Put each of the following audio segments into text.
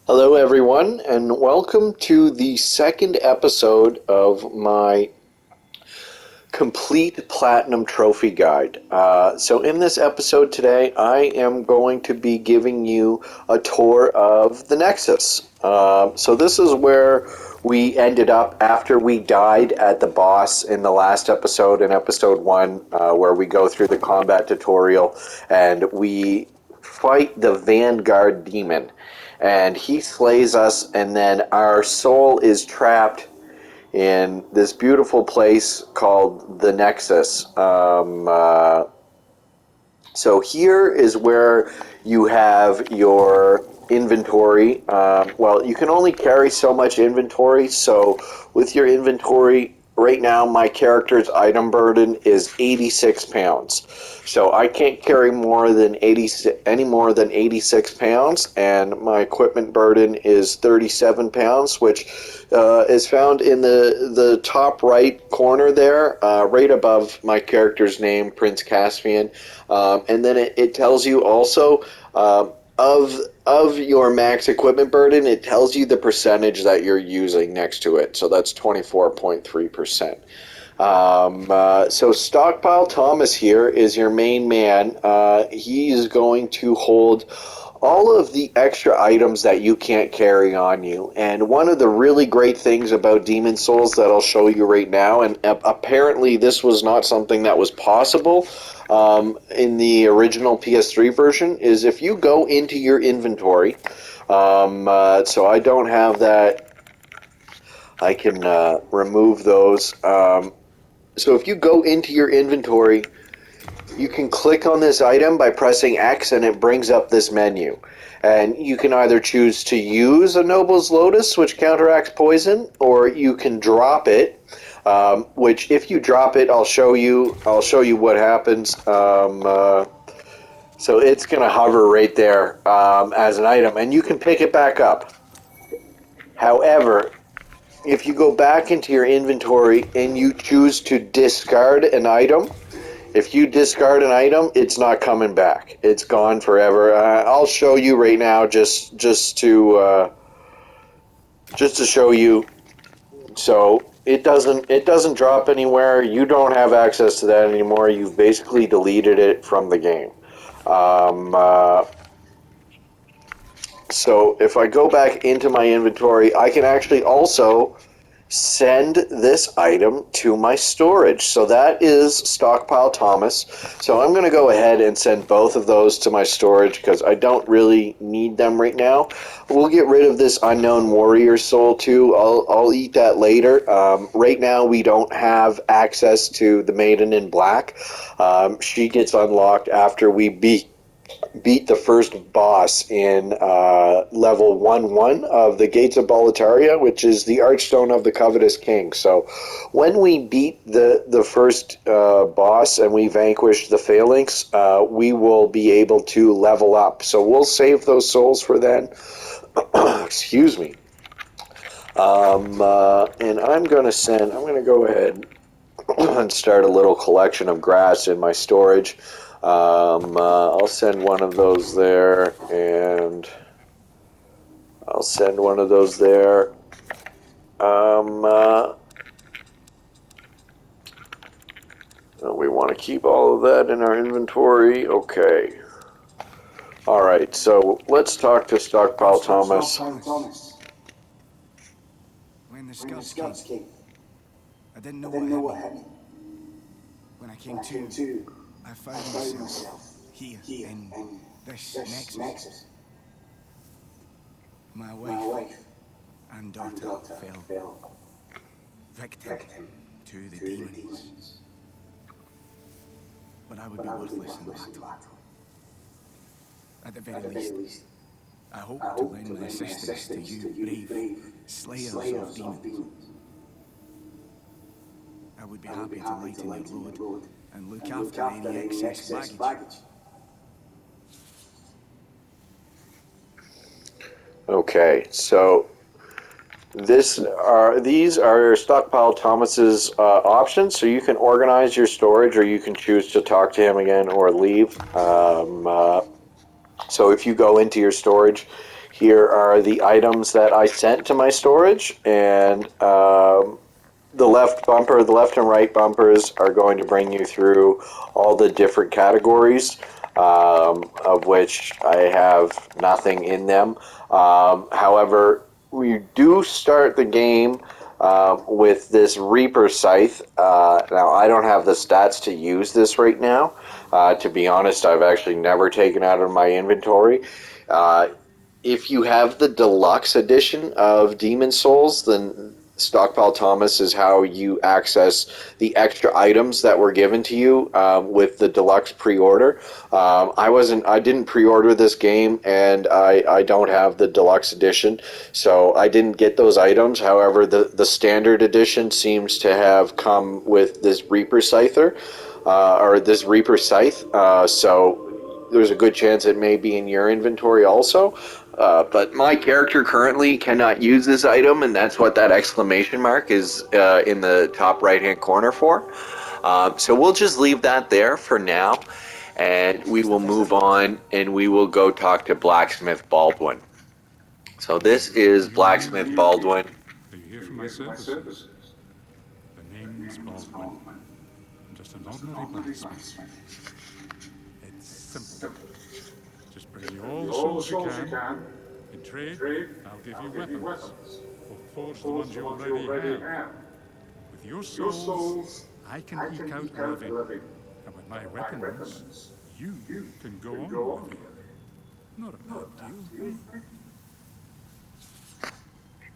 Hello, everyone, and welcome to the second episode of my complete Platinum Trophy Guide. So in this episode today, I am going to be giving you a tour of the Nexus. So this is where we ended up after we died at the boss in the last episode, in episode 1, where we go through the combat tutorial and we fight the Vanguard Demon. And he slays us, and then our soul is trapped in this beautiful place called the Nexus. So here is where you have your inventory. Well, you can only carry so much inventory, so with your inventory, right now my character's item burden is 86 pounds. So I can't carry any more than 86 pounds, and my equipment burden is 37 pounds, which is found in the top right corner there, right above my character's name, Prince Caspian. And then it tells you also of your max equipment burden, it tells you the percentage that you're using next to it. So that's 24.3%. So Stockpile Thomas here is your main man. He is going to hold all of the extra items that you can't carry on you. And one of the really great things about Demon Souls that I'll show you right now, and apparently this was not something that was possible in the original PS3 version, is if you go into your inventory, so I don't have that, I can remove those. So if you go into your inventory, you can click on this item by pressing X and it brings up this menu. And you can either choose to use a Noble's Lotus, which counteracts poison, or you can drop it, which if you drop it, I'll show you what happens. So it's going to hover right there as an item, and you can pick it back up. However, if you go back into your inventory and you choose to discard an item, if you discard an item, it's not coming back. It's gone forever. I'll show you right now, just to show you. So it doesn't drop anywhere. You don't have access to that anymore. You've basically deleted it from the game. So if I go back into my inventory, I can actually also send this item to my storage. So that is Stockpile Thomas. So I'm going to go ahead and send both of those to my storage because I don't really need them right now. We'll get rid of this Unknown Warrior soul too. I'll eat that later. Right now we don't have access to the Maiden in Black. She gets unlocked after we beat the first boss in level 1-1 of the Gates of Boletaria, which is the Archstone of the Covetous King. So when we beat the first boss and we vanquish the Phalanx, we will be able to level up. So we'll save those souls for then. Excuse me. And I'm going to go ahead and start a little collection of grass in my storage. I'll send one of those there, and I'll send one of those there. We want to keep all of that in our inventory. Okay. All right, so let's talk to Stockpile Thomas. When the scouts came, I didn't know what happened. When I came to, I found myself here in this Nexus. My wife and daughter fell victim to the demons. But I would be worthless in battle. At the very least, I hope to lend my assistance to you brave slayers of demons. I would be happy to lighten your load and look after any excess baggage. Okay, so these are Stockpile Thomas's options. So you can organize your storage, or you can choose to talk to him again or leave. So if you go into your storage, here are the items that I sent to my storage, and the left and right bumpers are going to bring you through all the different categories, of which I have nothing in them. However, we do start the game with this Reaper Scythe. Now, I don't have the stats to use this right now. To be honest, I've actually never taken out of my inventory. If you have the deluxe edition of Demon Souls, then Stockpile Thomas is how you access the extra items that were given to you with the deluxe pre-order. I didn't pre-order this game, and I don't have the deluxe edition, so I didn't get those items. However, the standard edition seems to have come with this Reaper Scyther, or this Reaper Scythe. So there's a good chance it may be in your inventory also. But my character currently cannot use this item, and that's what that exclamation mark is in the top right-hand corner for. So we'll just leave that there for now, and we will move on, and we will go talk to Blacksmith Baldwin. So this is Blacksmith Baldwin. Are you here for my services? The name's Baldwin. I'm just an ordinary blacksmith. It's simple. Just bring me all the souls you can. In trade, I'll give you weapons. Or forge the ones you already have. With your souls, I can eke out a living. And with my weapons, you can go on living. Not a bad deal, eh?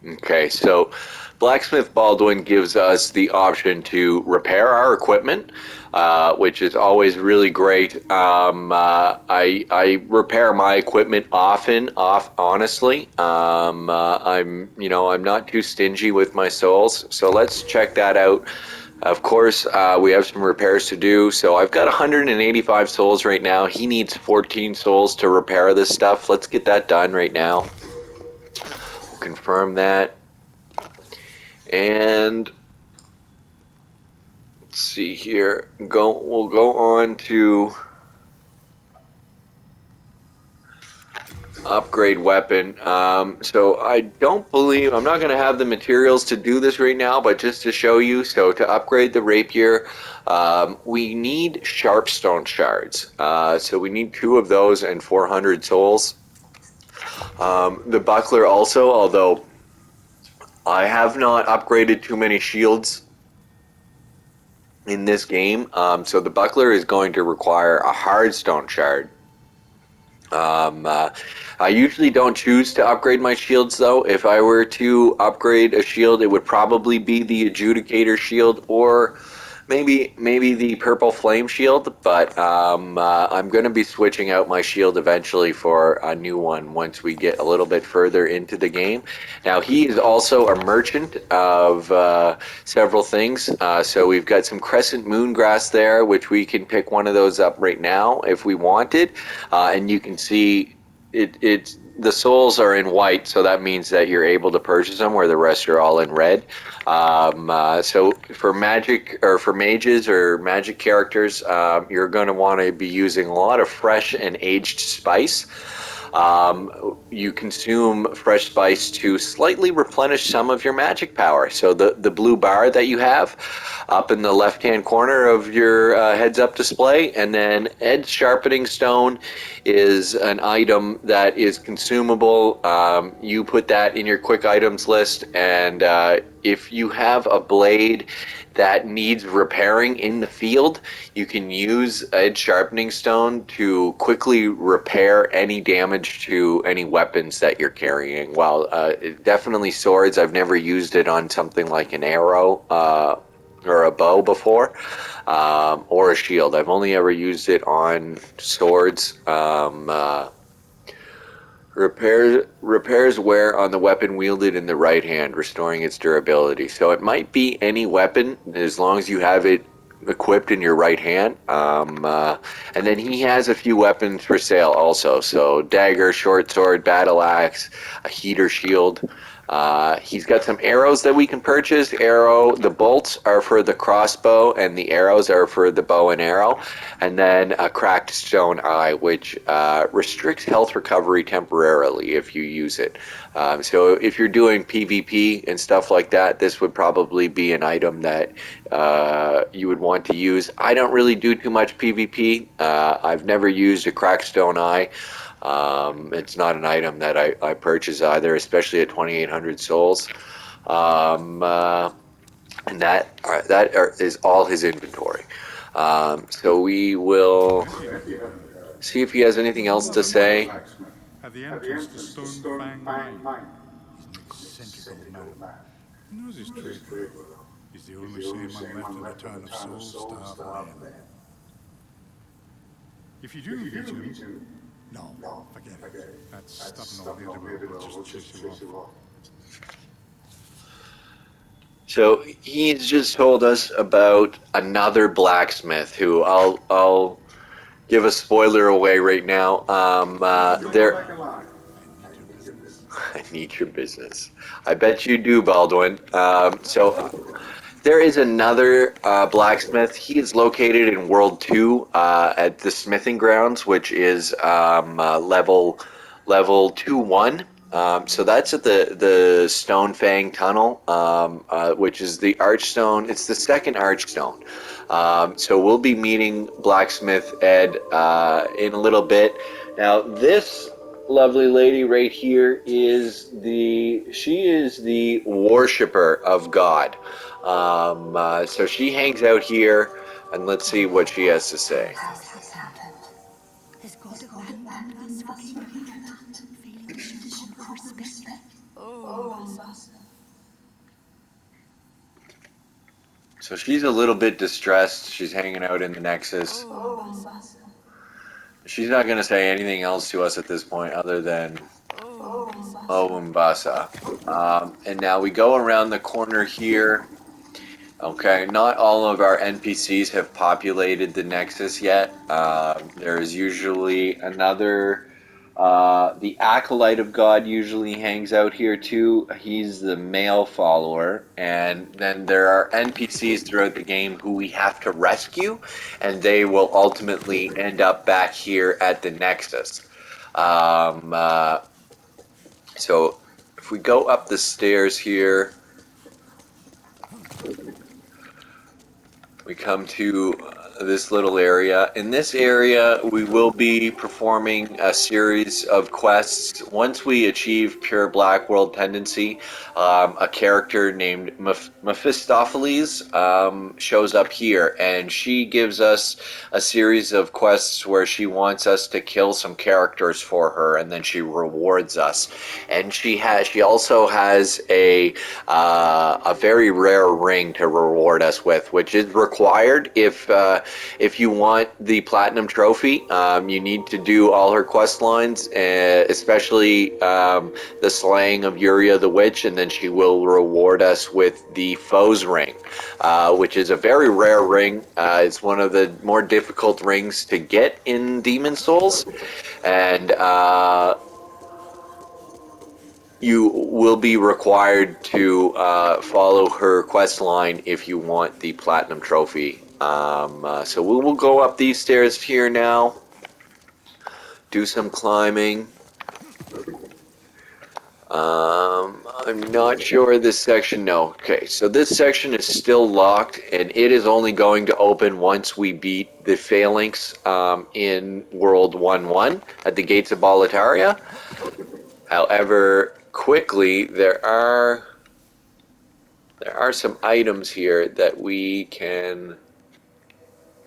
Okay, so Blacksmith Baldwin gives us the option to repair our equipment, which is always really great. I repair my equipment honestly. I'm not too stingy with my souls, so let's check that out. Of course, we have some repairs to do. So I've got 185 souls right now. He needs 14 souls to repair this stuff. Let's get that done right now. Confirm that, and let's see here. We'll go on to upgrade weapon. So I don't believe I'm not going to have the materials to do this right now, but just to show you. So to upgrade the rapier, we need sharpstone shards. So we need 2 of those and 400 souls. The buckler also, although I have not upgraded too many shields in this game, so the buckler is going to require a hardstone shard. I usually don't choose to upgrade my shields, though. If I were to upgrade a shield, it would probably be the Adjudicator shield, or maybe the purple flame shield, but I'm going to be switching out my shield eventually for a new one once we get a little bit further into the game. Now, he is also a merchant of several things, so we've got some crescent moongrass there, which we can pick one of those up right now if we wanted, and you can see the souls are in white, so that means that you're able to purchase them, where the rest are all in red. So for mages or magic characters, you're going to want to be using a lot of fresh and aged spice. You consume fresh spice to slightly replenish some of your magic power. So the blue bar that you have up in the left-hand corner of your heads-up display, and then Ed's Sharpening Stone is an item that is consumable. You put that in your quick items list, and if you have a blade that needs repairing in the field, you can use Ed's Sharpening Stone to quickly repair any damage to any weapons that you're carrying. Well, definitely swords. I've never used it on something like an arrow or a bow before, or a shield. I've only ever used it on swords. Repairs wear on the weapon wielded in the right hand, restoring its durability. So it might be any weapon as long as you have it equipped in your right hand. And then he has a few weapons for sale also. So dagger, short sword, battle axe, a heater shield. He's got some arrows that we can purchase. The bolts are for the crossbow, and the arrows are for the bow and arrow. And then a cracked stone eye, which restricts health recovery temporarily if you use it. So if you're doing PvP and stuff like that, this would probably be an item that you would want to use. I don't really do too much PvP. I've never used a cracked stone eye. It's not an item that I purchase either, especially at 2,800 souls. And that is all his inventory. So we will see if he has anything else to say. At the entrance to Stockpile Mine. He's an eccentric old man. He knows his trade well. He's the only sane man left in the town of Soul-starved land. If you do meet him, no, forget it. That stubborn old idiot will just chase you off. So he's just told us about another blacksmith who I'll give a spoiler away right now. I need your business. I bet you do, Baldwin. So there is another blacksmith. He is located in World 2 at the smithing grounds, which is level 2-1. So that's at the Stone Fang Tunnel, which is the Archstone. It's the second Archstone. So we'll be meeting Blacksmith Ed in a little bit. Now this lovely lady right here is the worshipper of God. So she hangs out here, and let's see what she has to say. So she's a little bit distressed. She's hanging out in the Nexus. She's not going to say anything else to us at this point other than Umbasa. And now we go around the corner here. Okay, not all of our NPCs have populated the Nexus yet. There is usually another... the Acolyte of God usually hangs out here too. He's the male follower. And then there are NPCs throughout the game who we have to rescue. And they will ultimately end up back here at the Nexus. So if we go up the stairs here... we come to this little area. In this area, we will be performing a series of quests. Once we achieve pure Black World tendency, a character named Mephistopheles shows up here, and she gives us a series of quests where she wants us to kill some characters for her, and then she rewards us. And she also has a very rare ring to reward us with, which is required if you want the platinum trophy. You need to do all her quest lines, especially the slaying of Yuria the witch, and then she will reward us with the foe's ring, which is a very rare ring. It's one of the more difficult rings to get in Demon Souls, and you will be required to follow her quest line if you want the platinum trophy. So we will go up these stairs here now, do some climbing. I'm not sure this section, no. Okay, so this section is still locked, and it is only going to open once we beat the Phalanx in World 1-1 at the Gates of Boletaria. However, quickly, there are some items here that we can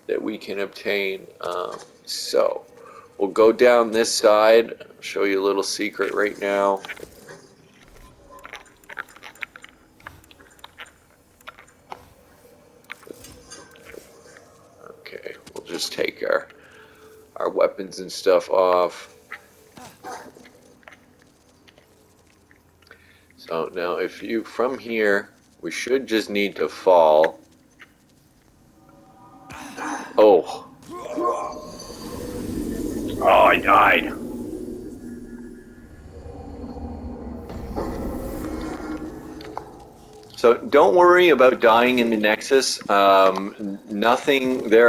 obtain. So we'll go down this side. I'll show you a little secret right now. Okay, we'll just take our weapons and stuff off. So now if you, from here, we should just need to fall. Oh, I died. So don't worry about dying in the Nexus. There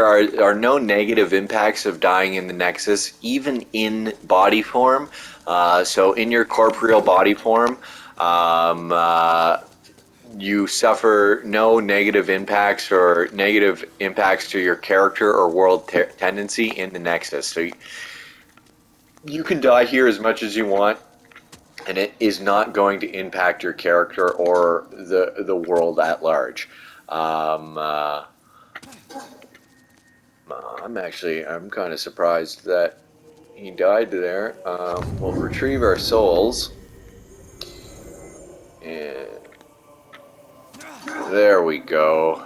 are no negative impacts of dying in the Nexus, even in body form. So in your corporeal body form, you suffer no negative impacts or negative impacts to your character or world tendency in the Nexus. So you can die here as much as you want, and it is not going to impact your character or the world at large. I'm kind of surprised that he died there. We'll retrieve our souls, and there we go.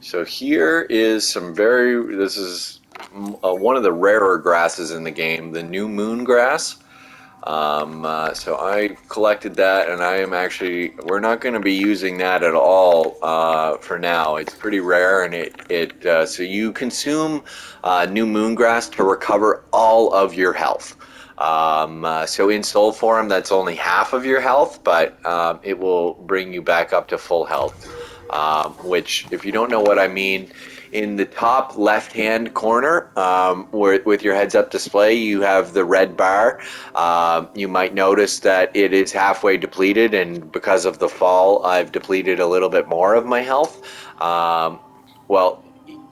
So here is this is one of the rarer grasses in the game, the new moon grass. So I collected that, and we're not going to be using that at all for now. It's pretty rare, and so you consume new moon grass to recover all of your health. So in soul form, that's only half of your health, but it will bring you back up to full health. Which, if you don't know what I mean, in the top left-hand corner, with your heads-up display, you have the red bar. You might notice that it is halfway depleted, and because of the fall, I've depleted a little bit more of my health.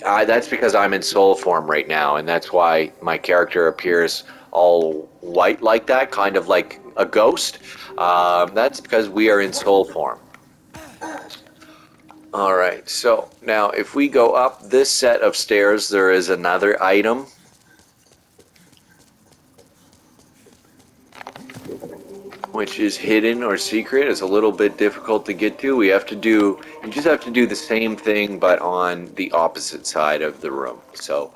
That's because I'm in soul form right now, and that's why my character appears all white like that, kind of like a ghost. That's because we are in soul form. Alright, so now if we go up this set of stairs, there is another item. Which is hidden or secret. It's a little bit difficult to get to. You just have to do the same thing, but on the opposite side of the room. So,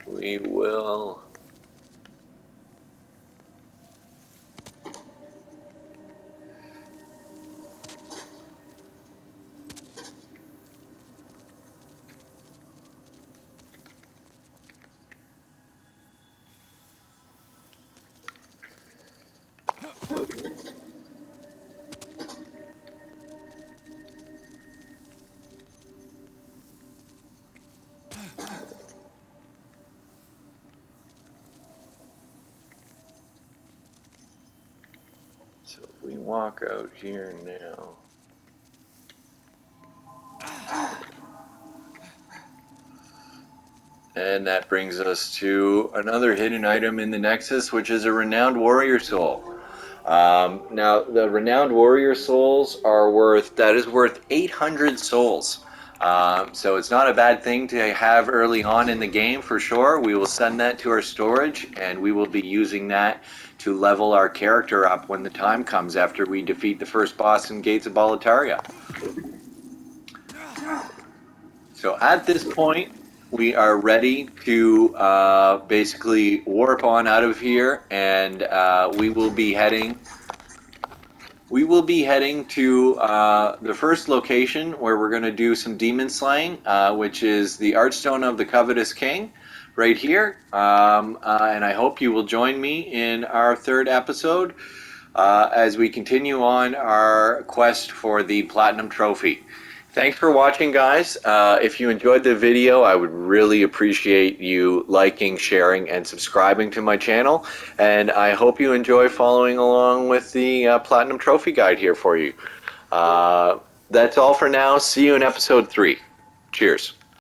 we will... So we walk out here now. And that brings us to another hidden item in the Nexus, which is a Renowned Warrior Soul. Now, the Renowned Warrior Souls are worth 800 souls. So it's not a bad thing to have early on in the game, for sure. We will send that to our storage, and we will be using that to level our character up when the time comes after we defeat the first boss in Gates of Boletaria. So at this point, we are ready to basically warp on out of here, and we will be heading to the first location where we're going to do some demon slaying, which is the Archstone of the Covetous King, right here. And I hope you will join me in our third episode as we continue on our quest for the Platinum Trophy. Thanks for watching, guys. If you enjoyed the video, I would really appreciate you liking, sharing, and subscribing to my channel. And I hope you enjoy following along with the Platinum Trophy Guide here for you. That's all for now. See you in episode 3. Cheers.